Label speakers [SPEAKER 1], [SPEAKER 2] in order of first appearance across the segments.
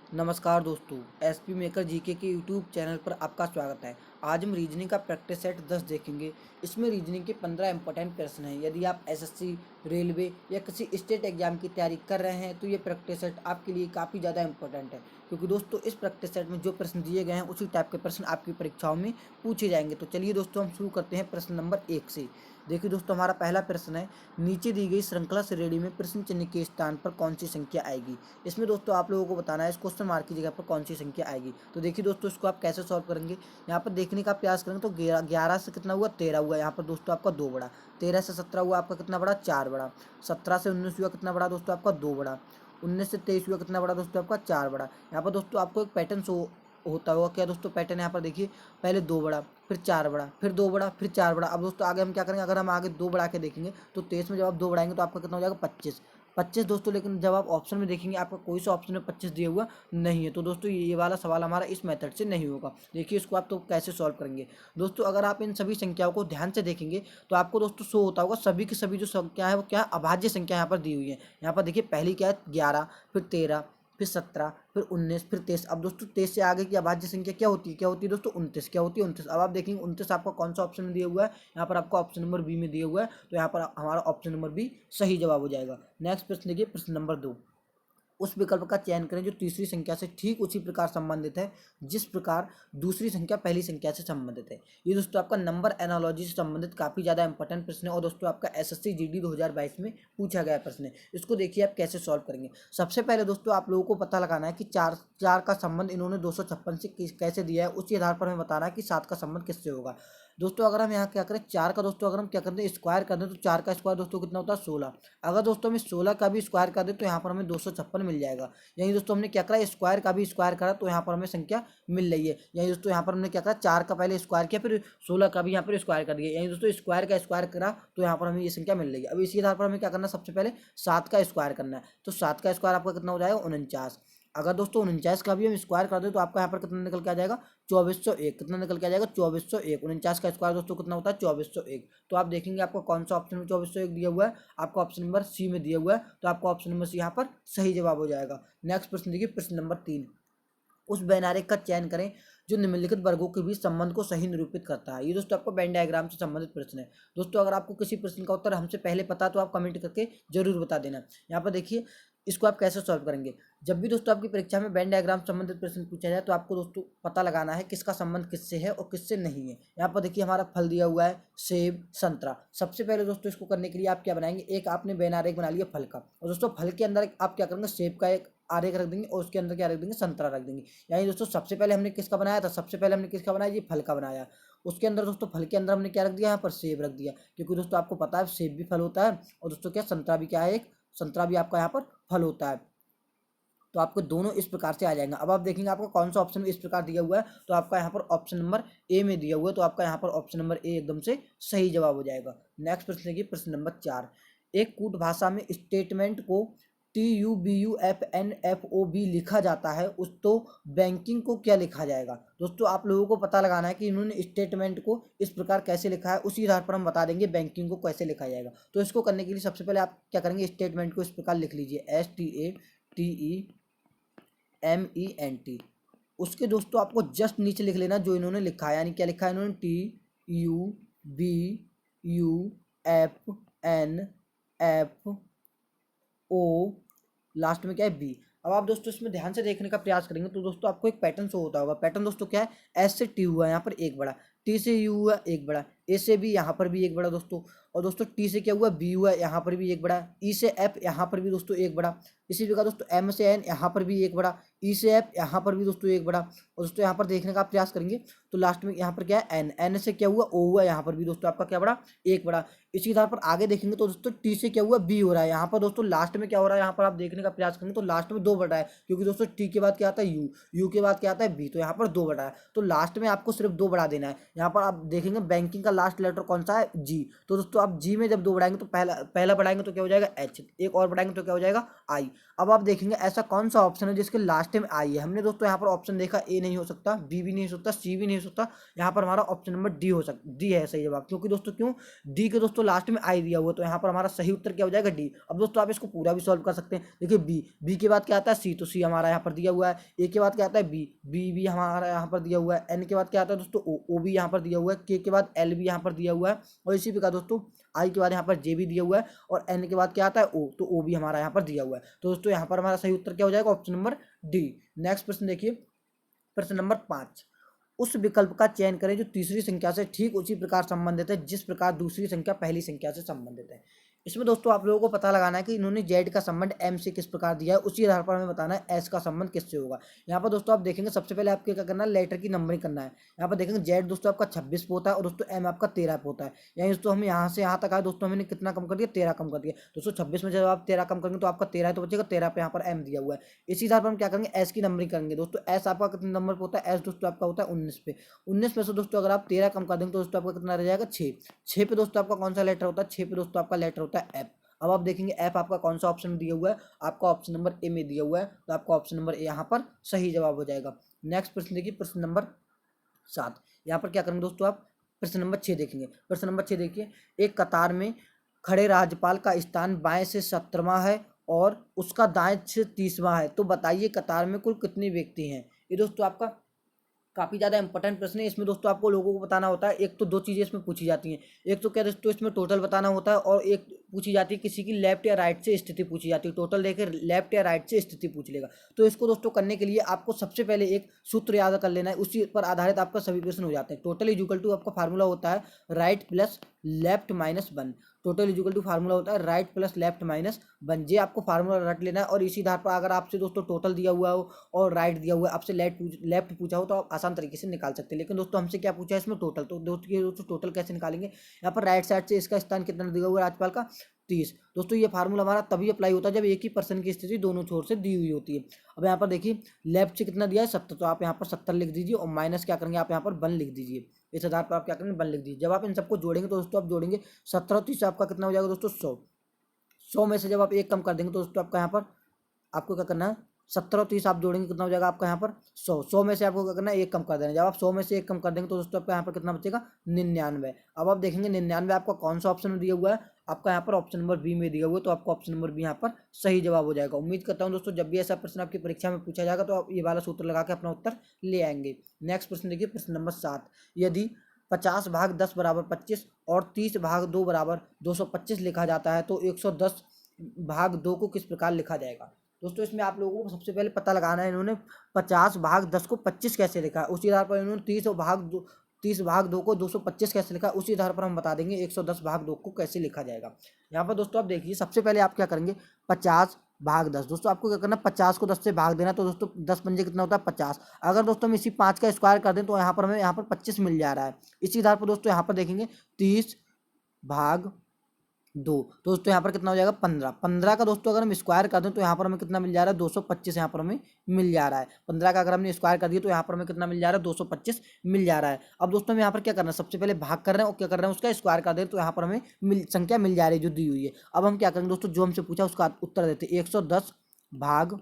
[SPEAKER 1] नमस्कार दोस्तों, SP maker GK के यूट्यूब चैनल पर आपका स्वागत है। आज हम रीजनिंग का प्रैक्टिस सेट 10 देखेंगे। इसमें रीजनिंग के 15 इंपॉर्टेंट प्रश्न हैं। यदि आप एसएससी, रेलवे या किसी स्टेट एग्जाम की तैयारी कर रहे हैं तो ये प्रैक्टिस सेट आपके लिए काफ़ी ज़्यादा इंपॉर्टेंट है, क्योंकि दोस्तों इस प्रैक्टिस सेट में जो प्रश्न दिए गए हैं उसी टाइप के प्रश्न आपकी परीक्षाओं में पूछे जाएंगे। तो चलिए दोस्तों, हम शुरू करते हैं प्रश्न नंबर 1 से। देखिए दोस्तों, हमारा पहला प्रश्न है, नीचे दी गई श्रृंखला श्रेणी में प्रश्न चिन्ह के स्थान पर कौन सी संख्या आएगी। इसमें दोस्तों आप लोगों को बताना है इस क्वेश्चन मार्क की जगह पर कौन सी संख्या आएगी। तो देखिए दोस्तों, इसको आप कैसे सॉल्व करेंगे। यहाँ पर देखने का प्रयास करेंगे तो 11 से कितना हुआ, 13 हुआ। यहाँ पर दोस्तों आपका 2 बड़ा। 13 से 17 हुआ आपका कितना बड़ा, 4 बड़ा। 17 से 19 हुआ कितना बड़ा दोस्तों आपका, 2 बड़ा। 19 से 23 हुआ कितना बड़ा दोस्तों आपका, 4 बड़ा। यहाँ पर दोस्तों आपको एक पैटर्न शो होता होगा। क्या दोस्तों पैटर्न यहाँ पर देखिए, पहले 2 बड़ा, फिर 4 बड़ा, फिर 2 बड़ा, फिर 4 बड़ा। अब दोस्तों आगे हम क्या करेंगे, अगर हम आगे 2 बढ़ा के देखेंगे तो 23 में जब आप 2 बढ़ाएंगे तो आपका कितना हो जाएगा, 25। 25 दोस्तों, लेकिन जब आप ऑप्शन में देखेंगे आपका कोई सा ऑप्शन में 25 दिया हुआ नहीं है। तो दोस्तों ये वाला सवाल हमारा इस मेथड से नहीं होगा। देखिए इसको आप तो कैसे सॉल्व करेंगे। दोस्तों अगर आप इन सभी संख्याओं को ध्यान से देखेंगे तो आपको दोस्तों शो होता होगा सभी की सभी जो संख्या है वो क्या है, अभाज्य संख्या यहाँ पर दी हुई है। यहाँ पर देखिए पहली क्या है, 11, फिर 13, फिर 17, फिर 19, फिर 23। अब दोस्तों 23 से आगे की अभाज्य संख्या क्या होती है, क्या होती है दोस्तों, 29। क्या होती है, 29। अब आप देखेंगे 29 आपका कौन सा ऑप्शन में दिया हुआ है, यहाँ पर आपका ऑप्शन नंबर बी में दिया हुआ है। तो यहाँ पर हमारा ऑप्शन नंबर बी सही जवाब हो जाएगा। नेक्स्ट प्रश्न देखिए, प्रश्न नंबर 2। उस विकल्प का चयन करें जो तीसरी संख्या से ठीक उसी प्रकार संबंधित है जिस प्रकार दूसरी संख्या पहली संख्या से संबंधित है। ये दोस्तों आपका नंबर एनालॉजी से संबंधित काफ़ी ज़्यादा इंपॉर्टेंट प्रश्न है और दोस्तों आपका एसएससी जीडी 2022 में पूछा गया प्रश्न है। इसको देखिए आप कैसे सॉल्व करेंगे। सबसे पहले दोस्तों आप लोगों को पता लगाना है कि चार चार का संबंध इन्होंने 256 से कैसे दिया है। उसी आधार पर हमें बताना है कि 7 का संबंध किससे होगा। दोस्तों अगर हम यहाँ क्या करें, 4 का दोस्तों अगर हम क्या करते हैं, स्क्वायर कर दें तो 4 का स्क्वायर दोस्तों कितना होता है, 16। अगर दोस्तों हमें 16 का भी स्क्वायर कर दें तो यहाँ पर हमें 256 मिल जाएगा। यही दोस्तों हमने क्या करा, स्क्वायर का भी स्क्वायर करा तो यहाँ पर हमें संख्या मिल रही है। यही दोस्तों यहाँ पर हमने क्या करा, 4 का पहले स्क्वायर किया, फिर 16 का भी यहाँ पर स्क्वायर कर दिया। यही दोस्तों स्क्वायर का स्क्वायर करा तो यहाँ पर हमें ये संख्या मिल रही है। अब इसी आधार पर हमें क्या करना है, सबसे पहले 7 का स्क्वायर करना है। तो 7 का स्क्वायर आपका कितना हो जाएगा, 49। अगर दोस्तों 49 का भी हम स्क्वायर कर दें तो आपका यहाँ पर कितना निकल के आ जाएगा, 2401। कितना निकल के आ जाएगा, 2401। 49 का स्क्वायर दोस्तों कितना होता है, 2401। तो आप देखेंगे आपको कौन सा ऑप्शन में 2401 दिया हुआ है, आपका ऑप्शन नंबर सी में दिया हुआ है। तो आपका ऑप्शन नंबर सी यहाँ पर सही जवाब हो जाएगा। नेक्स्ट प्रश्न देखिए, प्रश्न नंबर 3। उस वैनारिक का चयन करें जो निम्नलिखित वर्गों के बीच संबंध को सही निरूपित करता है। ये दोस्तों आपको वेन डायग्राम से संबंधित प्रश्न है। दोस्तों अगर आपको किसी प्रश्न का उत्तर हमसे पहले पता तो आप कमेंट करके जरूर बता देना। यहाँ पर देखिए इसको आप कैसे सॉल्व करेंगे। जब भी दोस्तों आपकी परीक्षा में वेन डायग्राम संबंधित प्रश्न पूछा जाए तो आपको दोस्तों पता लगाना है किसका संबंध किससे है और किससे नहीं है। यहाँ पर देखिए हमारा फल दिया हुआ है सेब, संतरा। सबसे पहले दोस्तों इसको करने के लिए आप क्या बनाएंगे, एक आपने वेन आरेख बना लिया फल का, और दोस्तों फल के अंदर आप क्या करेंगे, सेब का एक आरेख रख देंगे और उसके अंदर क्या रख देंगे, संतरा रख देंगे। यानी दोस्तों सबसे पहले हमने किसका बनाया था, सबसे पहले हमने किसका बनाया, ये फल का बनाया। उसके अंदर दोस्तों फल के अंदर हमने क्या रख दिया, यहाँ पर सेब रख दिया, क्योंकि दोस्तों आपको पता है सेब भी फल होता है और दोस्तों क्या संतरा भी क्या है, एक संतरा भी आपका यहाँ पर फल होता है। तो आपको दोनों इस प्रकार से आ जाएंगे। अब आप देखेंगे आपको कौन सा ऑप्शन इस प्रकार दिया हुआ है, तो आपका यहाँ पर ऑप्शन नंबर ए में दिया हुआ है। तो आपका यहाँ पर ऑप्शन नंबर ए एकदम से सही जवाब हो जाएगा। नेक्स्ट प्रश्न देखिए, प्रश्न नंबर 4। एक कूट भाषा में स्टेटमेंट को TUBUFNFOB लिखा जाता है, उस तो बैंकिंग को क्या लिखा जाएगा। दोस्तों आप लोगों को पता लगाना है कि इन्होंने स्टेटमेंट को इस प्रकार कैसे लिखा है, उसी आधार पर हम बता देंगे बैंकिंग को कैसे लिखा जाएगा। तो इसको करने के लिए सबसे पहले आप क्या करेंगे, स्टेटमेंट को इस प्रकार लिख लीजिए, STATEMENT। उसके दोस्तों आपको जस्ट नीचे लिख लेना जो इन्होंने लिखा है, यानी क्या लिखा है इन्होंने, TUBUFNFO, लास्ट में क्या है, बी। अब आप दोस्तों इसमें ध्यान से देखने का प्रयास करेंगे तो दोस्तों आपको एक पैटर्न शो होता होगा। पैटर्न दोस्तों क्या है, एस से टी हुआ है यहाँ पर एक बड़ा, टी से यू हुआ एक बड़ा, ए से बी यहाँ पर भी एक बड़ा दोस्तों, और दोस्तों टी से क्या हुआ, बी हुआ यहाँ पर भी एक बड़ा, ई से एफ यहाँ पर भी दोस्तों एक बड़ा। इसी प्रकार दोस्तों एम से एन यहाँ पर भी एक बड़ा, ई से एफ यहाँ पर भी दोस्तों एक बड़ा। और दोस्तों यहाँ पर देखने का प्रयास करेंगे तो लास्ट में यहाँ पर क्या है, एन, एन से क्या हुआ, ओ हुआ यहाँ पर भी दोस्तों आपका क्या बड़ा, एक बड़ा। इसी आधार पर आगे देखेंगे तो दोस्तों टी से क्या हुआ, बी हो रहा है। यहाँ पर दोस्तों लास्ट में क्या हो रहा है, यहाँ पर आप देखने का प्रयास करेंगे तो लास्ट में 2 बटा है, क्योंकि दोस्तों टी के बाद क्या आता है, यू, यू के बाद क्या आता है, बी। तो यहाँ पर 2 बटा है, तो लास्ट में आपको सिर्फ 2 बढ़ा देना है। यहाँ पर आप देखेंगे बैंकिंग का लास्ट लेटर कौन सा है, जी। तो दोस्तों आप जी में जब 2 बढ़ाएंगे तो पहला बढ़ाएंगे तो क्या हो जाएगा, एच, एक और बढ़ाएंगे तो क्या हो जाएगा, आई। अब आप देखेंगे ऐसा कौन सा ऑप्शन है जिसके लास्ट में आई है। हमने दोस्तों यहाँ पर ऑप्शन देखा ए नहीं हो सकता, बी भी नहीं हो सकता, सी भी नहीं हो सकता, यहाँ पर हमारा ऑप्शन नंबर डी हो सकता, डी है सही जवाब। क्योंकि दोस्तों क्यों, डी के दोस्तों लास्ट में आई दिया हुआ, तो यहाँ पर हमारा सही उत्तर क्या हो जाएगा, डी। अब दोस्तों आप इसको पूरा भी सॉल्व कर सकते हैं। देखिए बी के बाद क्या आता है सी, तो सी हमारा यहाँ पर दिया हुआ है। ए के बाद क्या आता है बी भी हमारा यहाँ पर दिया हुआ है। एन के बाद क्या आता है दोस्तों ओ भी यहाँ पर दिया हुआ है। के बाद एल भी यहाँ पर दिया हुआ है। और इसी प्रकार दोस्तों आई के बाद यहाँ पर जे भी दिया हुआ है। और एन के बाद क्या आता है ओ, तो ओ भी हमारा यहाँ पर दिया हुआ है। तो दोस्तों यहाँ पर हमारा सही उत्तर क्या हो जाएगा, ऑप्शन नंबर डी। नेक्स्ट प्रश्न देखिए, प्रश्न नंबर 5। उस विकल्प का चयन करें जो तीसरी संख्या से ठीक उसी प्रकार संबंधित है जिस प्रकार दूसरी संख्या पहली संख्या से संबंधित है। इसमें दोस्तों आप लोगों को पता लगाना है कि इन्होंने जेड का संबंध एम से किस प्रकार दिया है, उसी आधार पर हमें बताना है एस का संबंध किससे होगा। यहाँ पर दोस्तों आप देखेंगे सबसे पहले आपको क्या करना है, लेटर की नंबरिंग करना है। यहाँ पर देखेंगे जेड दोस्तों आपका 26 पे होता है और दोस्तों एम आपका 13 पे होता है। यानी दोस्तों हम यहाँ से यहाँ तक आए दोस्तों, हमने कितना कम कर दिया, 13 कम कर दिया। दोस्तों 26 में जब आप 13 कम करेंगे तो आपका 13 है, तो बचेगा 13 पे यहाँ पर एम दिया हुआ है। इसी आधार पर हम क्या करेंगे, एस की नंबरिंग करेंगे। दोस्तों एस आपका कितने नंबर पे होता है, एस दोस्तों आपका होता है 19 पे। 19 में से दोस्तों अगर आप 13 कम कर देंगे तो दोस्तों आपका कितना रह जाएगा, 6 पे दोस्तों आपका कौन सा लेटर होता है, 6 पे दोस्तों आपका लेटर होता है एफ। अब आप देखेंगे एफ आपका कौन सा ऑप्शन दिया हुआ है, आपका ऑप्शन नंबर ए में दिया हुआ है, तो आपका ऑप्शन नंबर ए यहाँ पर सही जवाब हो जाएगा। नेक्स्ट प्रश्न देखिए, प्रश्न नंबर 7। यहाँ पर क्या करेंगे दोस्तों, आप प्रश्न नंबर 6 देखेंगे। प्रश्न नंबर 6 देखिए, एक कतार में खड़े राज्यपाल का स्थान बाएं से 17वां है और उसका दाएं से 30वां है, तो बताइए कतार में कुल कितने व्यक्ति हैं। ये दोस्तों आपका काफ़ी ज़्यादा इंपॉर्टेंट प्रश्न है। इसमें दोस्तों आपको लोगों को बताना होता है, एक तो दो चीज़ें इसमें पूछी जाती हैं। एक तो क्या दोस्तों इसमें टोटल बताना होता है, और एक पूछी जाती है किसी की लेफ्ट या राइट से स्थिति पूछी जाती है। टोटल देकर लेफ्ट या राइट से स्थिति पूछ लेगा। तो इसको दोस्तों करने के लिए आपको सबसे पहले एक सूत्र याद कर लेना है, उसी पर आधारित आपका सभी प्रश्न हो जाते हैं। टोटल इज इक्वल टू आपका फार्मूला होता है right plus left minus 1। Total is equal to formula होता है राइट प्लस लेफ्ट माइनस 1। ये आपको फार्मूला रट लेना है। और इसी आधार पर अगर आपसे दोस्तों टोटल दिया हुआ हो और राइट दिया हुआ है, आपसे लेफ्ट पूछा हो, तो आप आसान तरीके से निकाल सकते हैं। लेकिन दोस्तों हमसे क्या पूछा है इसमें, टोटल। तो दोस्तों टोटल कैसे निकालेंगे, यहाँ पर राइट साइड से इसका स्थान कितना दिया हुआ है राज्यपाल का, 30। दोस्तों ये फार्मूला हमारा तभी अप्लाई होता है जब एक ही पर्सन की स्थिति दोनों छोर से दी हुई होती है। अब यहाँ पर देखिए लेफ्ट से कितना दिया है 70, तो आप यहाँ पर 70 लिख दीजिए और माइनस क्या करेंगे, आप यहाँ पर 1 लिख दीजिए। इस आधार पर आप क्या करेंगे, 1 लिख दीजिए। जब आप इन सबको जोड़ेंगे तो दोस्तों आप जोड़ेंगे 17 और 30 आपका कितना हो जाएगा दोस्तों, 100 में से जब आप एक कम कर देंगे तो दोस्तों आपका यहाँ पर आपको क्या करना है, 17 और 30 आप जोड़ेंगे कितना हो जाएगा आपका यहाँ पर 100 में से आपको क्या करना है, एक कम कर देना। जब आप 100 में से एक कम कर देंगे तो दोस्तों आपका यहाँ पर कितना बचेगा, 99। अब आप देखेंगे 99 आपका कौन सा ऑप्शन में दिया हुआ है, आपका यहाँ पर ऑप्शन नंबर बी में दिया हुआ है, तो आपका ऑप्शन नंबर बी यहाँ पर सही जवाब हो जाएगा। उम्मीद करता हूँ दोस्तों जब भी ऐसा प्रश्न आपकी परीक्षा में पूछा जाएगा तो आप ये वाला सूत्र लगा के अपना उत्तर ले आएंगे। नेक्स्ट प्रश्न देखिए, प्रश्न नंबर 7। यदि 50 भाग 10 बराबर 25 और 30 भाग 2 बराबर 225 लिखा जाता है तो 110 भाग 2 को किस प्रकार लिखा जाएगा। दोस्तों इसमें आप लोगों को सबसे पहले पता लगाना है, इन्होंने 50 भाग 10 को 25 कैसे लिखा है। उसी आधार पर इन्होंने 30 भाग 2 को 225 कैसे लिखा है, उसी आधार पर हम बता देंगे 110 भाग 2 को कैसे लिखा जाएगा। यहाँ पर दोस्तों आप देखिए सबसे पहले आप क्या करेंगे, 50 भाग 10। दोस्तों आपको क्या करना है, 50 को 10 से भाग देना, तो दोस्तों 10 पंजे कितना होता है 50। अगर दोस्तों हम इसी 5 का स्क्वायर कर दें तो यहाँ पर हमें यहाँ पर 25 मिल जा रहा है। इसी आधार पर दोस्तों यहाँ पर देखेंगे 30 भाग 2, तो दोस्तों यहाँ पर कितना हो जाएगा 15। 15 का दोस्तों अगर हम स्क्वायर कर दें तो यहाँ पर हमें कितना मिल जा रहा है, 225 यहाँ पर हमें मिल जा रहा है। 15 का अगर हमने स्क्वायर कर दिया तो यहाँ पर हमें कितना मिल जा रहा है, 225 मिल जा रहा है। अब दोस्तों हम यहाँ पर क्या करना है, सबसे पहले भाग कर रहे हैं और क्या कर रहे हैं, उसका स्क्वायर कर दें तो यहाँ पर हमें संख्या मिल जा रही है जो दी हुई है। अब हम क्या करेंगे दोस्तों, जो हमसे पूछा उसका उत्तर देते हैं, 110 भाग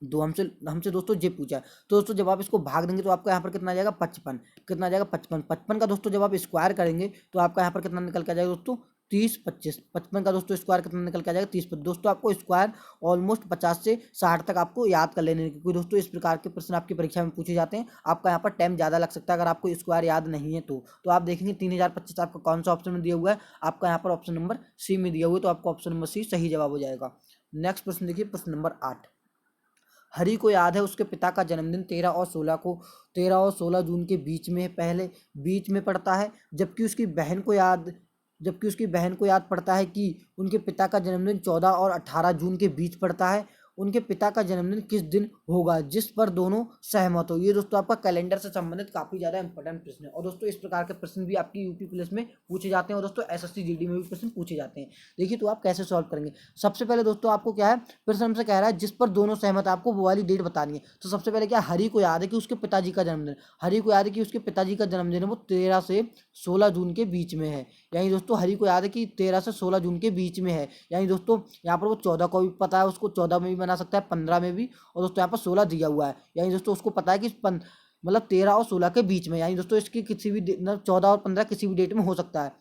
[SPEAKER 1] 2 हमसे दोस्तों जे पूछा है। तो दोस्तों जब आप इसको भाग देंगे तो आपका यहाँ पर कितना आ जाएगा, 55। कितना आ जाएगा 55। 55 का दोस्तों जब आप स्क्वायर करेंगे तो आपका यहाँ पर कितना निकल के आ जाएगा दोस्तों, 30 25। 55 का दोस्तों स्क्वायर कितना निकल के आ जाएगा, 30 25। दोस्तों आपको स्क्वायर ऑलमोस्ट 50 से 60 तक आपको याद कर लेने, क्योंकि दोस्तों इस प्रकार के प्रश्न आपकी परीक्षा में पूछे जाते हैं। आपका यहाँ पर टाइम ज़्यादा लग सकता है अगर आपको स्क्वायर याद नहीं है तो आप देखेंगे 3025 आपका कौन सा ऑप्शन में दिया हुआ है, आपका यहाँ पर ऑप्शन नंबर सी में दिया हुआ है, तो आपका ऑप्शन नंबर सी सही जवाब हो जाएगा। नेक्स्ट प्रश्न देखिए, प्रश्न नंबर 8। हरि को याद है उसके पिता का जन्मदिन 13 और 16 जून के बीच में पड़ता है, जबकि उसकी बहन को याद पड़ता है कि उनके पिता का जन्मदिन 14 और 18 जून के बीच पड़ता है। उनके पिता का जन्मदिन किस दिन होगा जिस पर दोनों सहमत हो। ये दोस्तों आपका कैलेंडर से संबंधित काफी ज्यादा इंपॉर्टेंट प्रश्न है। और दोस्तों इस प्रकार के प्रश्न भी आपकी यूपी पुलिस में पूछे जाते हैं और दोस्तों एसएससी जीडी में भी प्रश्न पूछे जाते हैं। देखिए तो आप कैसे सॉल्व करेंगे। सबसे पहले दोस्तों आपको क्या है, प्रश्न हमसे कह रहा है जिस पर दोनों सहमत है, आपको वो वाली डेट बतानी है। तो सबसे पहले क्या, हरि को याद है कि उसके पिताजी का जन्मदिन, हरि को याद है कि उसके पिताजी का जन्मदिन है वो 13 से 16 जून के बीच में है। यानी दोस्तों हरि को याद है कि 13 से 16 जून के बीच में है। यानी दोस्तों यहाँ पर वो 14 को भी पता है, उसको 14 में भी बना सकता है, 15 में भी, और दोस्तों यहाँ पर 16 दिया हुआ है। यानी दोस्तों उसको पता है कि मतलब 13 और 16 के बीच में। यानी दोस्तों इसकी किसी भी 14 और 15 किसी भी डेट में हो सकता है।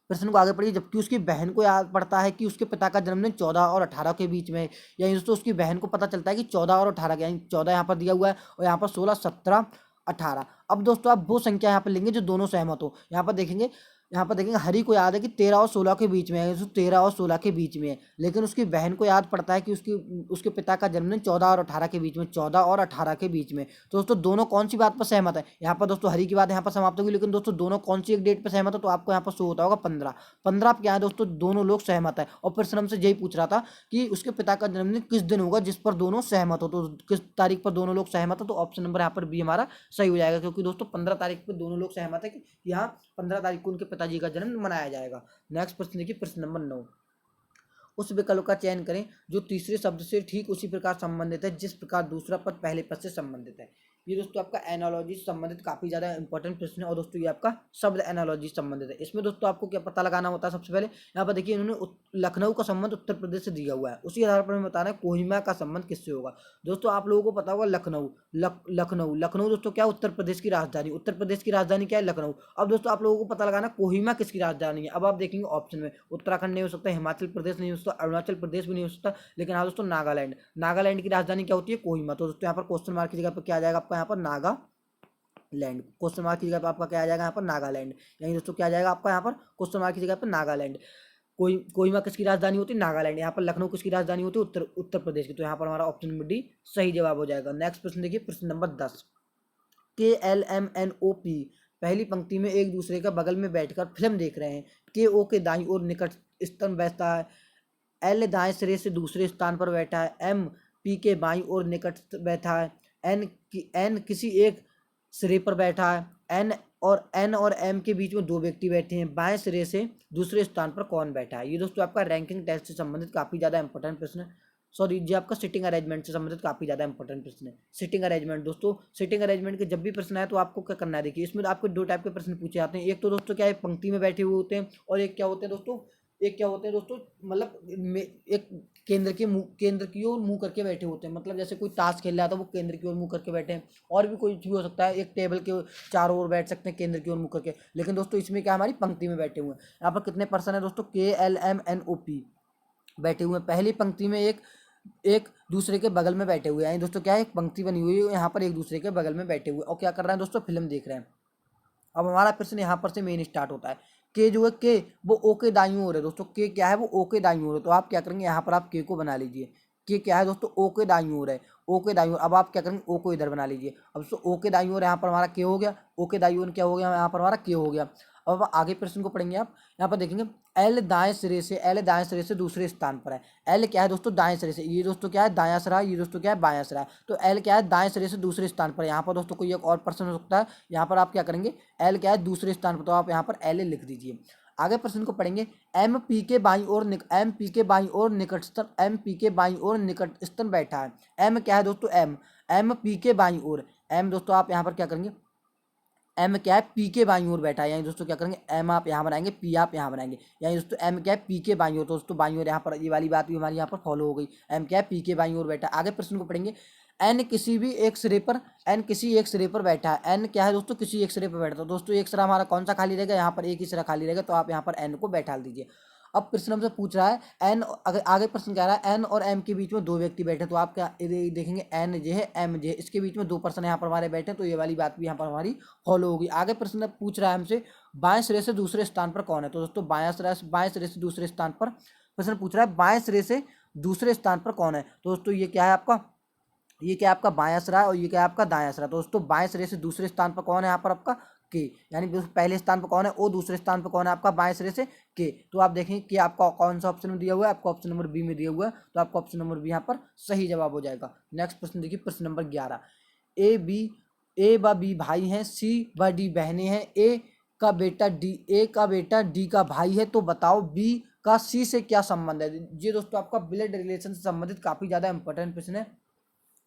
[SPEAKER 1] प्रश्न को आगे पढ़िए। जबकि उसकी बहन को याद पड़ता है कि उसके पिता का जन्मदिन 14 और 18 के बीच में है। यानी दोस्तों उसकी बहन को पता चलता है कि 14 और 18 यानी 14 यहाँ पर दिया हुआ है और यहाँ पर 16, 17, 18। अब दोस्तों आप वो संख्या यहाँ पर लेंगे जो दोनों सहमत हो। यहाँ पर देखेंगे हरि को याद है कि 13 और 16 के बीच में है, 13 और 16 के बीच में है। लेकिन उसकी बहन को याद पड़ता है कि उसके पिता का जन्मदिन 14 और 18 के बीच में, 14 और 18 के बीच में। तो दोस्तों दोनों कौन सी बात पर सहमत है, यहाँ पर दोस्तों हरि की बात यहाँ पर समाप्त होगी। लेकिन दोस्तों दोनों कौन सी एक डेट पर सहमत है, तो आपको यहाँ पर शो होता होगा 15। 15 क्या है दोस्तों, दोनों लोग सहमत है। और प्रश्न हमसे यही पूछ रहा था कि उसके पिता का जन्मदिन किस दिन होगा जिस पर दोनों सहमत हो। तो किस तारीख पर दोनों लोग सहमत हो, तो ऑप्शन नंबर यहाँ पर बी हमारा सही हो जाएगा। क्योंकि दोस्तों 15 तारीख पर दोनों लोग सहमत है कि यहाँ 15 तारीख को उनके पिताजी का जन्म मनाया जाएगा। नेक्स्ट प्रश्न देखिए, प्रश्न नंबर 9। उस विकल्प का चयन करें जो तीसरे शब्द से ठीक उसी प्रकार संबंधित है जिस प्रकार दूसरा पद पहले पद से संबंधित है। ये दोस्तों आपका एनालॉजी से संबंधित काफी ज्यादा इंपॉर्टेंट प्रश्न है। और दोस्तों ये आपका शब्द एनालॉजी संबंधित है। इसमें दोस्तों आपको क्या पता लगाना होता है, सबसे पहले यहाँ पर देखिए इन्होंने लखनऊ का संबंध उत्तर प्रदेश से दिया हुआ है, उसी आधार पर हमें बताना है कोहिमा का संबंध किससे होगा। दोस्तों आप लोगों को पता होगा लखनऊ दोस्तों क्या, उत्तर प्रदेश की राजधानी, उत्तर प्रदेश की राजधानी क्या है, लखनऊ। अब दोस्तों आप लोगों को पता लगाना कोहिमा किसकी राजधानी है। अब आप देखेंगे ऑप्शन में उत्तराखंड नहीं हो सकता, हिमाचल प्रदेश नहीं हो सकता, अरुणाचल प्रदेश भी नहीं हो सकता, लेकिन हाँ दोस्तों नागालैंड की राजधानी क्या होती है, कोहिमा। तो दोस्तों यहाँ पर क्वेश्चन मार्क की जगह पर क्या आ जाएगा आपका, यहाँ पर नागालैंड। क्वेश्चन मार्क की जगह पर आपका क्या आ जाएगा यहाँ पर, नागालैंड। यानी दोस्तों क्या आ जाएगा आपका यहाँ पर क्वेश्चन मार्क की जगह पर नागालैंड। कोहिमा किसकी राजधानी होती है, नागालैंड। यहाँ पर लखनऊ किसकी राजधानी होती है, उत्तर प्रदेश की। तो यहाँ पर हमारा ऑप्शन नंबर डी सही जवाब हो जाएगा। नेक्स्ट प्रश्न देखिए, प्रश्न नंबर 10। KLMNOP पहली पंक्ति में एक दूसरे के बगल में बैठकर फिल्म देख रहे हैं। KO के दाईं ओर निकट स्तंभ बैठता है, L दाएं सिरे से दूसरे स्थान पर बैठा है, MP के बाईं ओर निकट बैठा है, N किसी एक सिरे पर बैठा है, N और M के बीच में दो व्यक्ति बैठे हैं, बाएं सिरे से दूसरे स्थान पर कौन बैठा है। ये दोस्तों आपका रैंकिंग टेस्ट से संबंधित काफी ज्यादा इंपॉर्टेंट प्रश्न है। सॉरी ये आपका सिटिंग अरेंजमेंट से संबंधित काफी ज्यादा इंपॉर्टेंट प्रश्न है। सिटिंग अरेंजमेंट दोस्तों, सिटिंग अरेंजमेंट के जब भी प्रश्न आए तो आपको क्या करना है, देखिए इसमें आपको दो टाइप के प्रश्न पूछे जाते हैं। एक तो दोस्तों क्या है, पंक्ति में बैठे हुए होते हैं, और एक क्या होते हैं दोस्तों मतलब एक केंद्र की ओर मुंह करके बैठे होते हैं। मतलब जैसे कोई ताश खेल रहा है तो वो केंद्र की ओर मुंह करके बैठे हैं, और भी कोई भी हो सकता है, एक टेबल के चारों ओर बैठ सकते हैं केंद्र की ओर मुंह करके। लेकिन दोस्तों इसमें क्या, हमारी पंक्ति में बैठे हुए हैं। यहाँ पर कितने पर्सन है दोस्तों, KLMNOP बैठे हुए हैं। पहली पंक्ति में एक दूसरे के बगल में बैठे हुए हैं। दोस्तों क्या है, एक पंक्ति बनी हुई है, यहाँ पर एक दूसरे के बगल में बैठे हुए और क्या कर रहे हैं दोस्तों, फिल्म देख रहे हैं। अब हमारा प्रश्न यहाँ पर से मेन स्टार्ट होता है। के जो है के वो ओ के दाईं ओर है दोस्तों, के क्या है वो ओ के दाईं ओर है। तो आप क्या करेंगे, यहाँ पर आप के को बना लीजिए। के क्या है दोस्तों, ओ के दाईं ओर है, ओ के दाईं ओर। अब आप क्या करेंगे, ओ को इधर बना लीजिए। अब दोस्तों ओ के दाईं ओर यहाँ पर हमारा के हो गया, ओ के दाईं ओर क्या हो गया, यहाँ पर हमारा के हो गया। अब आगे प्रश्न को पढ़ेंगे आप, यहाँ पर देखेंगे एल दाएं सिरे से दूसरे स्थान पर है। एल क्या है दोस्तों, दाएं सिरे से, ये दोस्तों क्या है दायां सिरा, ये दोस्तों क्या है बायां सिरा। तो एल क्या है, दाएं सिरे से दूसरे स्थान पर। यहाँ पर दोस्तों कोई एक और प्रश्न हो सकता है, यहाँ पर आप क्या करेंगे, एल क्या है दूसरे स्थान पर, तो आप यहाँ पर एल लिख दीजिए। आगे प्रश्न को पढ़ेंगे, MP के बाईं ओर निकटतम बैठा है। M क्या है दोस्तों, MP के बाईं ओर, M दोस्तों आप यहाँ पर क्या करेंगे, M क्या है P के बाईं ओर बैठा है। यानी दोस्तों क्या करेंगे, M आप यहाँ बनाएंगे, P आप यहाँ बनाएंगे। यानी दोस्तों M क्या है P के बाईं ओर, तो दोस्तों बाईं ओर यहाँ पर ये वाली बात भी हमारी यहाँ पर फॉलो हो गई। M क्या है P के बाईं ओर बैठा है। आगे प्रश्न को पढ़ेंगे, N किसी एक सिरे पर बैठा है। N क्या है दोस्तों, किसी एक सिरे पर बैठा है। तो दोस्तों एक सिरा हमारा कौन सा खाली रहेगा, यहाँ पर एक ही सिरा खाली रहेगा, तो आप यहाँ पर N को बैठा दीजिए। अब प्रश्न हमसे पूछ रहा है एन, आगे प्रश्न कह रहा है एन और एम के बीच में दो व्यक्ति बैठे, तो आप क्या देखेंगे, एन जे है एम जे, इसके बीच में दो पर्सन यहाँ पर हमारे बैठे, तो ये वाली बात भी यहाँ पर हमारी फॉलो होगी। आगे प्रश्न पूछ रहा है हमसे बाएं सिरे से दूसरे स्थान पर कौन है। तो दोस्तों बाएं सिरे से दूसरे स्थान पर प्रश्न पूछ रहा है, बाएं सिरे से दूसरे स्थान पर कौन है। तो दोस्तों ये क्या है आपका, ये क्या आपका बायां सिरा है और ये क्या है आपका दायां सिरा। तो दोस्तों बाएं सिरे से दूसरे स्थान पर कौन है, यहाँ पर आपका के, यानी पहले स्थान पर कौन है ओ, दूसरे स्थान पर कौन है आपका बाएं सिरे से के। तो आप देखेंगे कि आपका कौन सा ऑप्शन में दिया हुआ है, आपको ऑप्शन नंबर बी में दिया हुआ है, तो आपका ऑप्शन नंबर बी यहाँ पर सही जवाब हो जाएगा। नेक्स्ट प्रश्न देखिए, प्रश्न नंबर 11, ए व बी भाई हैं, सी व डी बहनें हैं, ए का बेटा डी का भाई है, तो बताओ बी का सी से क्या संबंध है। ये दोस्तों आपका ब्लड रिलेशन से संबंधित काफी ज्यादा इंपॉर्टेंट प्रश्न है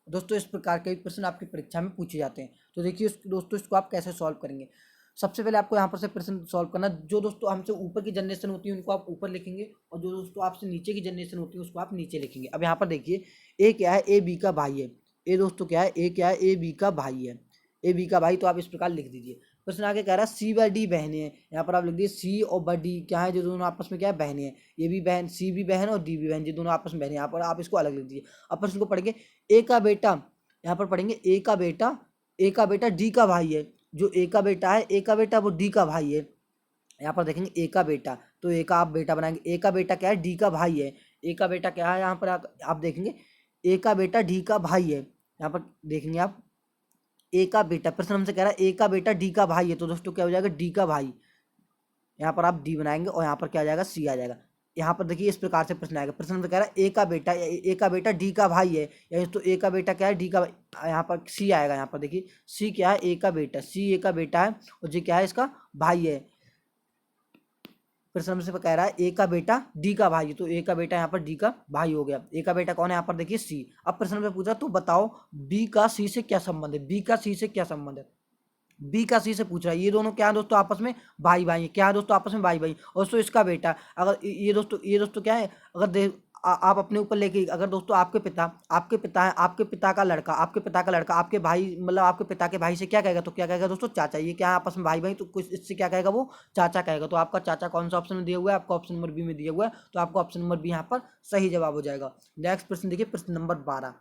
[SPEAKER 1] दोस्तों। इस प्रकार के प्रश्न आपकी परीक्षा में पूछे जाते हैं। तो देखिए दोस्तों इसको आप कैसे सॉल्व करेंगे। सबसे पहले आपको यहाँ पर से प्रश्न सॉल्व करना, जो दोस्तों हमसे ऊपर की जनरेशन होती है उनको आप ऊपर लिखेंगे, और जो दोस्तों आपसे नीचे की जनरेशन होती है उसको आप नीचे लिखेंगे। अब यहाँ पर देखिए ए क्या है, ए बी का भाई है। ए दोस्तों क्या है, ए क्या है, ए बी का भाई है, ए बी का भाई, तो आप इस प्रकार लिख दीजिए। प्रश्न आगे कह रहा है सी व डी बहनें हैं, यहाँ पर आप लिख दीजिए सी और ब डी क्या है, जो दोनों आपस में क्या है, बहनें हैं। ये भी बहन, सी भी बहन और डी भी बहन, जो दोनों आपस में बहनें, यहाँ पर आप इसको अलग लिख दीजिए। अब प्रश्न को पढ़ेंगे, ए का बेटा, यहाँ पर पढ़ेंगे ए का बेटा डी का भाई है। जो ए का बेटा है, ए का बेटा वो डी का भाई है। यहाँ पर देखेंगे ए का बेटा, तो ए का आप बेटा बनाएंगे, ए का बेटा क्या है, डी का भाई है। ए का बेटा क्या है, यहाँ पर आप देखेंगे ए का बेटा डी का भाई है। यहाँ पर देखेंगे आप ए का बेटा, प्रश्न हमसे कह रहा है ए का बेटा डी का भाई है, तो दोस्तों क्या हो जाएगा, डी का भाई। यहाँ पर आप डी बनाएंगे और यहाँ पर क्या आ जाएगा, सी आ जाएगा। यहाँ पर देखिए इस प्रकार से प्रश्न आएगा। प्रश्न में कह रहा है ए का बेटा डी का भाई है, या तो ए का बेटा क्या है, डी का, यहाँ पर सी आएगा। यहाँ पर देखिए सी क्या है, ए का बेटा, सी ए का बेटा है, और जी क्या है, इसका भाई है। प्रश्न से कह रहा है ए का बेटा डी का भाई, तो ए का बेटा यहाँ पर डी का भाई हो गया। ए का बेटा कौन है, यहाँ पर देखिए सी। अब प्रश्न में पूछा तो बताओ बी का सी से क्या संबंध है, बी का सी से क्या संबंध है। बी का सी से पूछ रहा है, ये दोनों क्या है दोस्तों, आपस में भाई भाई है। क्या है दोस्तों, आपस में भाई भाई, और दोस्तों इसका बेटा। अगर ये दोस्तों क्या है, अगर आप अपने ऊपर लेके, अगर दोस्तों आपके पिता है, आपके पिता का लड़का आपके भाई, मतलब आपके पिता के भाई से क्या कहेगा, तो क्या कहेगा दोस्तों, चाचा। ये क्या है, आपस में भाई भाई, तो कुछ इससे क्या कहेगा, वो चाचा कहेगा। तो आपका चाचा कौन सा ऑप्शन में दिया हुआ है, आपका ऑप्शन नंबर बी में दिया हुआ है, तो आपका ऑप्शन नंबर बी यहाँ पर सही जवाब हो जाएगा। नेक्स्ट प्रश्न देखिए, प्रश्न नंबर 12,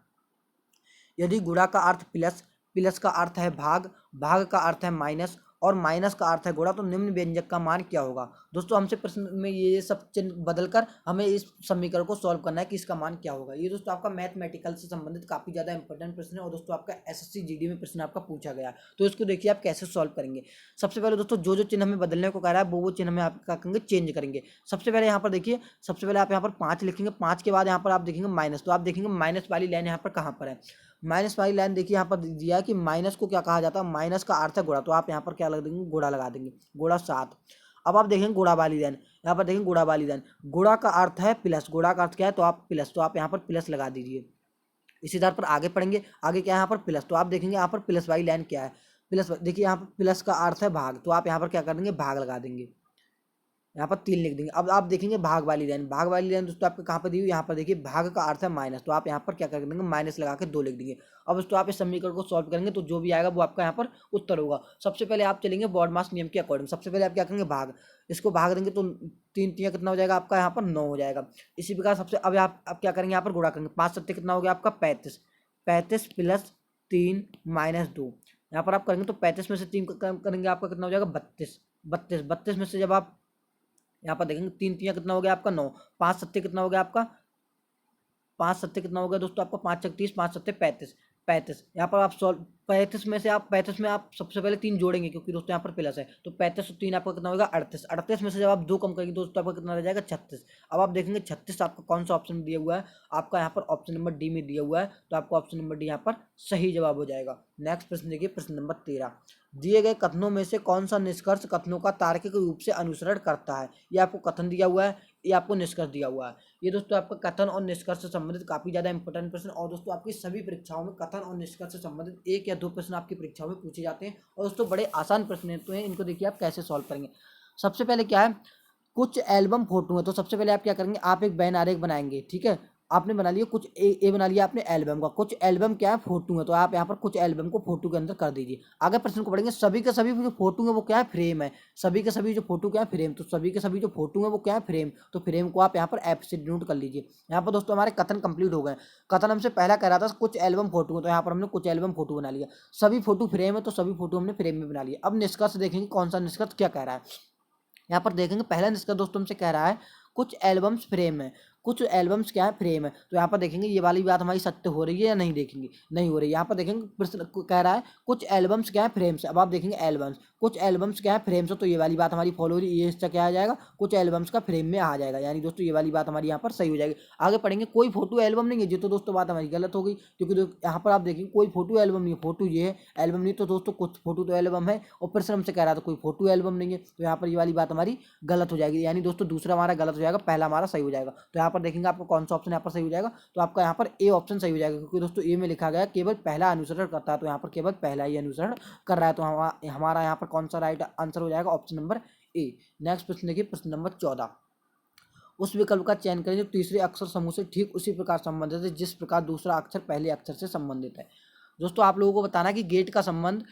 [SPEAKER 1] यदि गुणा का अर्थ प्लस, प्लस का अर्थ है भाग, भाग का अर्थ है माइनस, और माइनस का अर्थ है गुणा, तो निम्न व्यंजक का मान क्या होगा। दोस्तों हमसे प्रश्न में ये सब चिन्ह बदलकर हमें इस समीकरण को सॉल्व करना है कि इसका मान क्या होगा। ये दोस्तों आपका मैथमेटिकल से संबंधित काफी ज्यादा इंपॉर्टेंट प्रश्न है, और दोस्तों आपका एसएससी जीडी में प्रश्न आपका पूछा गया, तो इसको देखिए आप कैसे सॉल्व करेंगे। सबसे पहले दोस्तों जो चिन्ह हमें बदलने को कह रहा है वो चिन्ह हमें आप क्या करेंगे, चेंज करेंगे। सबसे पहले यहाँ पर देखिए, सबसे पहले आप यहाँ पर 5 लिखेंगे, 5 के बाद यहाँ पर आप देखेंगे माइनस, तो आप देखेंगे माइनस वाली लाइन यहाँ पर कहाँ पर है, माइनस वाली लाइन देखिए यहाँ पर दिया है कि माइनस को क्या कहा जाता है, माइनस का अर्थ है गुणा, तो आप यहाँ पर क्या लगा देंगे, गुणा लगा देंगे, गुणा 7। अब आप देखेंगे गुणा वाली लाइन, यहाँ पर देखेंगे गुणा वाली लाइन, गुणा का अर्थ है प्लस, गुणा का अर्थ क्या है, तो आप प्लस, तो आप यहाँ पर प्लस लगा दीजिए। इसी आधार पर आगे पढ़ेंगे, आगे क्या है यहाँ पर प्लस, तो आप देखेंगे यहाँ पर प्लस वाली लाइन क्या है, प्लस। देखिए यहाँ पर प्लस का अर्थ है भाग, तो आप यहाँ पर क्या कर देंगे, भाग लगा देंगे, यहाँ पर 3 लिख देंगे। अब आप देखेंगे भाग वाली लाइन, भाग वाली लाइन दोस्तों आपको कहाँ पर दी हुई, यहाँ पर देखिए भाग का अर्थ है माइनस, तो आप यहाँ पर क्या कर देंगे, माइनस लगा के 2 लिख देंगे। अब दोस्तों आप इस समीकरण को सॉल्व करेंगे तो जो भी आएगा वो आपका यहाँ पर उत्तर होगा। सबसे पहले आप चलेंगे बॉडमास नियम के अकॉर्डिंग। सबसे पहले आप क्या करेंगे, भाग, इसको भाग देंगे तो 3 3 कितना हो जाएगा आपका, यहाँ पर 9 हो जाएगा। इसी प्रकार सबसे अब आप क्या करेंगे, यहाँ पर गुणा करेंगे, 5 7 कितना हो गया आपका 35, 35 प्लस 3 माइनस 2, यहाँ पर आप करेंगे तो 35 में से 3 करेंगे आपका कितना हो जाएगा 32, 32 में से जब आप यहाँ पर देखेंगे 3 3 कितना हो गया आपका 9, 5 7 कितना हो गया आपका, 5 7 कितना हो गया दोस्तों आपका 5 6 30, 5 7 35, 35। यहाँ पर आप 35 में से आप 35 में आप सबसे पहले 3 जोड़ेंगे क्योंकि दोस्तों यहाँ पर प्लस है, तो 35 और 3 आपका कितना होगा 38, 38 में से जब आप 2 कम करेंगे दोस्तों आपका कितना रह जाएगा 36। अब आप देखेंगे 36 आपका कौन सा ऑप्शन दिया हुआ है, आपका यहाँ पर ऑप्शन नंबर डी में दिया हुआ है, तो आपका ऑप्शन नंबर डी यहाँ पर सही जवाब हो जाएगा। नेक्स्ट प्रश्न देखिए, प्रश्न नंबर 13, दिए गए कथनों में से कौन सा निष्कर्ष कथनों का तार्किक रूप से अनुसरण करता है। ये आपको कथन दिया हुआ है, ये आपको निष्कर्ष दिया हुआ है। ये दोस्तों आपका कथन और निष्कर्ष से संबंधित काफी ज्यादा इंपॉर्टेंट प्रश्न, और दोस्तों आपकी सभी परीक्षाओं में कथन और निष्कर्ष से संबंधित 1 या 2 प्रश्न आपकी परीक्षाओं में पूछे जाते हैं, और दोस्तों बड़े आसान प्रश्न तो हैं। इनको देखिए आप कैसे सॉल्व करेंगे। सबसे पहले क्या है, कुछ एल्बम फोटो है, तो सबसे पहले आप क्या करेंगे, आप एक बैन आरेख बनाएंगे, ठीक है। आपने बना लिया कुछ ए बना लिया आपने एल्बम का, कुछ एल्बम क्या है फोटो है, तो आप यहाँ पर कुछ एल्बम को फोटो के अंदर कर दीजिए। आगे प्रश्न को पढ़ेंगे, सभी के सभी जो फोटो है वो क्या है, फ्रेम है, सभी के सभी जो फोटो क्या है फ्रेम, तो सभी के सभी जो फोटो है वो क्या है फ्रेम, तो फ्रेम को आप यहाँ पर एफ से डिनोट कर लीजिए। यहाँ पर दोस्तों हमारे कथन कंप्लीट हो गए। कथन हमसे पहला कह रहा था कुछ एल्बम फोटो है, तो यहाँ पर हमने कुछ एल्बम फोटो बना लिया। सभी फोटो फ्रेम है, तो सभी फोटो हमने फ्रेम में बना लिया। अब निष्कर्ष देखेंगे कौन सा निष्कर्ष क्या कह रहा है। यहाँ पर देखेंगे पहला निष्कर्ष दोस्तों हमसे कह रहा है कुछ एल्बम्स फ्रेम है, कुछ एल्बम्स क्या है फ्रेम है। तो यहाँ पर देखेंगे ये वाली बात हमारी सत्य हो रही है या नहीं, देखेंगे नहीं हो रही। यहाँ पर देखेंगे प्रश्न कह रहा है कुछ एल्बम्स क्या है फ्रेम्स। अब आप देखेंगे एल्बम्स, कुछ एल्बम्स क्या है फ्रेम्स, तो ये वाली बात हमारी फॉलो हो रही है, ये इसका क्या आ जाएगा, कुछ एल्बम्स का फ्रेम में आ जाएगा। यानी दोस्तों ये वाली बात हमारी यहाँ पर सही हो जाएगी। आगे पढ़ेंगे कोई फोटो एल्बम नहीं है, ये तो दोस्तों बात हमारी गलत हो गई, क्योंकि यहाँ पर आप देखेंगे कोई फोटो एल्बम नहीं है, फोटो ये है एल्बम नहीं। तो दोस्तों कुछ फोटो तो एल्बम है और प्रश्न हमसे कह रहा था कोई फोटो एल्बम नहीं है, तो यहाँ पर ये वाली बात हमारी गलत हो जाएगी। यानी दोस्तों दूसरा हमारा गलत हो जाएगा, पहला हमारा सही हो जाएगा। तो यहाँ पर देखेंगे आपको कौन सा ऑप्शन यहाँ पर सही हो जाएगा, तो आपका यहाँ पर ए ऑप्शन सही हो जाएगा, क्योंकि दोस्तों ए में लिखा गया केवल पहला अनुसरण करता है, तो यहाँ पर केवल पहला ही अनुसरण कर रहा है। तो हमारा यहाँ पर कौन सा राइट आंसर हो जाएगा, ऑप्शन नंबर ए। नेक्स्ट प्रश्न देखिए, प्रश्न नंबर 14। उस विकल्प का चयन करें जो तीसरे अक्षर समूह से ठीक उसी प्रकार संबंधित है जिस प्रकार दूसरा अक्षर पहले अक्षर से संबंधित है। दोस्तों आप लोगों को बताना कि गेट का संबंध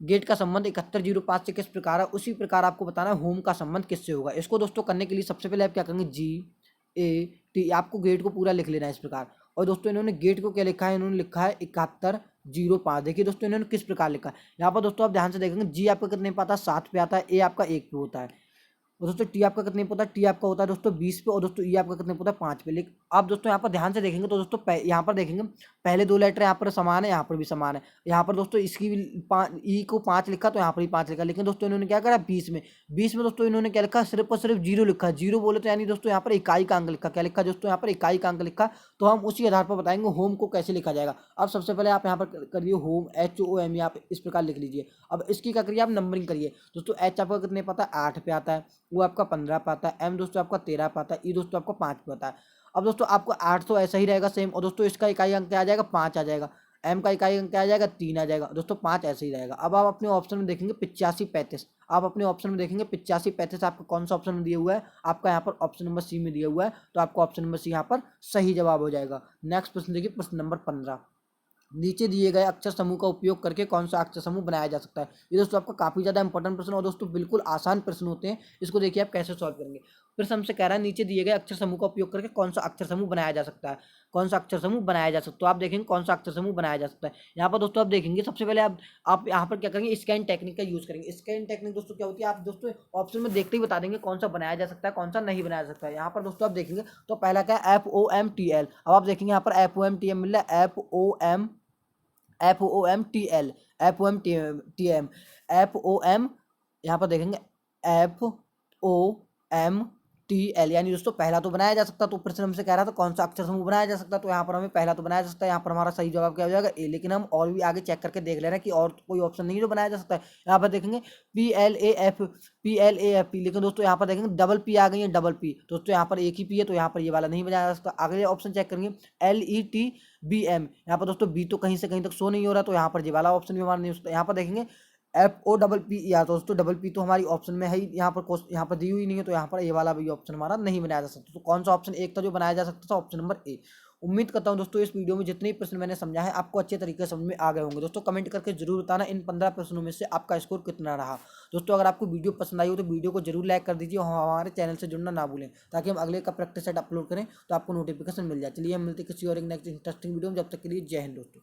[SPEAKER 1] 7105 से किस प्रकार है, उसी प्रकार आपको बताना है होम का संबंध किससे होगा। इसको दोस्तों करने के लिए सबसे पहले आप क्या करेंगे, GAT, आपको गेट को पूरा लिख लेना है इस प्रकार। और दोस्तों इन्होंने गेट को क्या लिखा है, इन्होंने लिखा है 7105। देखिए दोस्तों इन्होंने किस प्रकार लिखा है, यहाँ पर दोस्तों आप ध्यान से देखेंगे जी आपका कितने पे आता है, 7 पे आता है, ए आपका 1 पे होता है, और दोस्तों टी आपका कितने पे होता है, टी आपका होता है दोस्तों 20 पे, और दोस्तों ई आपका कितने पे होता है 5 पे। लेकिन आप दोस्तों यहाँ पर ध्यान से देखेंगे तो दोस्तों यहाँ पर देखेंगे पहले 2 लेटर यहाँ पर समान है, यहाँ पर भी समान है। यहाँ पर दोस्तों इसकी ई को 5 लिखा तो यहाँ पर भी 5 लिखा, लेकिन दोस्तों इन्होंने क्या करा 20 में दोस्तों इन्होंने क्या लिखा, सिर्फ और सिर्फ 0 लिखा। 0 बोले तो यानी दोस्तों यहाँ पर इकाई का अंक लिखा, क्या लिखा दोस्तों यहाँ पर इकाई का अंक लिखा। तो हम उसी आधार पर बताएंगे होम को कैसे लिखा जाएगा। अब सबसे पहले आप यहाँ पर करिए होम, HOME आप इस प्रकार लिख लीजिए। अब इसकी क्या करिए, आप नंबरिंग करिए। दोस्तों एच आपका कितने पता है, 8 पे आता है, वो आपका 15 पे आता है, एम दोस्तों आपका 13 पे आता है, ई दोस्तों आपका 5 पे आता है। अब दोस्तों आपको 8 तो ऐसा ही रहेगा सेम, और दोस्तों इसका इकाई अंक क्या आ जाएगा, 5 आ जाएगा। एम का इकाई अंक क्या आ जाएगा, 3 आ जाएगा। दोस्तों 5 ऐसे ही रहेगा। अब आप अपने ऑप्शन में देखेंगे 8535, आप अपने ऑप्शन में देखेंगे 8535 आपका कौन सा ऑप्शन में दिया हुआ है, आपका यहाँ पर ऑप्शन नंबर सी में दिया हुआ है, तो आपका ऑप्शन नंबर सी यहाँ पर सही जवाब हो जाएगा। नेक्स्ट प्रश्न देखिए, प्रश्न नंबर 15। नीचे दिए गए अक्षर समूह का उपयोग करके कौन सा अक्षर समूह बनाया जा सकता है। ये दोस्तों आपका काफी ज्यादा इंपॉर्टेंट प्रश्न और दोस्तों बिल्कुल आसान प्रश्न होते हैं। इसको देखिए आप कैसे सॉल्व करेंगे। फिर हमसे कह रहा है नीचे दिए गए अक्षर समूह का उपयोग करके कौन सा अक्षर समूह बनाया जा सकता है, कौन सा अक्षर समूह बनाया जा सकता है। तो आप देखेंगे कौन सा अक्षर समूह बनाया जा सकता है। यहाँ पर दोस्तों आप देखेंगे सबसे पहले आप यहाँ पर क्या करेंगे, स्कैन टेक्निक का यूज करेंगे। स्कैन टेक्निक दोस्तों क्या होती है, आप दोस्तों ऑप्शन में देखते ही बता देंगे कौन सा बनाया जा सकता है, कौन सा नहीं बनाया जा सकता है। यहाँ पर दोस्तों आप देखेंगे तो पहला क्या है, FOMTL। अब आप देखेंगे यहाँ पर FOMTM मिल रहा है, FOMTL, FOM, यहाँ पर देखेंगे FOMTL, यानी दोस्तों पहला तो बनाया जा सकता। तो प्रश्न हमसे कह रहा था कौन सा अक्षर समूह बनाया जा सकता, तो यहाँ पर हमें पहला तो बनाया जा सकता है। यहाँ पर हमारा सही जवाब क्या हो जाएगा, ए। लेकिन हम और भी आगे चेक करके देख ले रहे हैं कि और कोई ऑप्शन नहीं है जो बनाया जा सकता है। यहाँ पर देखेंगे PLAFP, लेकिन दोस्तों यहाँ पर देखेंगे डबल पी आ गई है, डबल पी दोस्तों यहाँ पर एक ही पी है, तो यहाँ पर ये वाला नहीं बनाया जा सकता। अगले ऑप्शन चेक करेंगे LETBM, यहाँ पर दोस्तों बी तो कहीं से कहीं तक शो नहीं हो रहा, तो यहाँ पर ये वाला ऑप्शन भी हमारा नहीं हो सकता। यहाँ पर देखेंगे FOPPER, तो दोस्तों डबल पी तो हमारी ऑप्शन में है ही, यहाँ पर दी हुई नहीं है, तो यहाँ पर ये वाला भी ऑप्शन हमारा नहीं बनाया जा सकता। तो कौन सा ऑप्शन एक था जो बनाया जा सकता था, ऑप्शन नंबर ए। उम्मीद करता हूँ दोस्तों इस वीडियो में जितने भी प्रश्न मैंने समझा है आपको अच्छे तरीके से समझ में आ गए होंगे। दोस्तों कमेंट करके जरूर बताना इन 15 प्रश्नों में से आपका स्कोर कितना रहा। दोस्तों अगर आपको वीडियो पसंद आई हो तो वीडियो को जरूर लाइक कर दीजिए और हमारे चैनल से जुड़ना ना भूलें, ताकि हम अगले का प्रैक्टिस सेट अपलोड करें तो आपको नोटिफिकेशन मिल जाए। चलिए हम मिलते किसी और एक नेक्स्ट इंटरेस्टिंग वीडियो में, जब तक के लिए जय हिंद दोस्तों।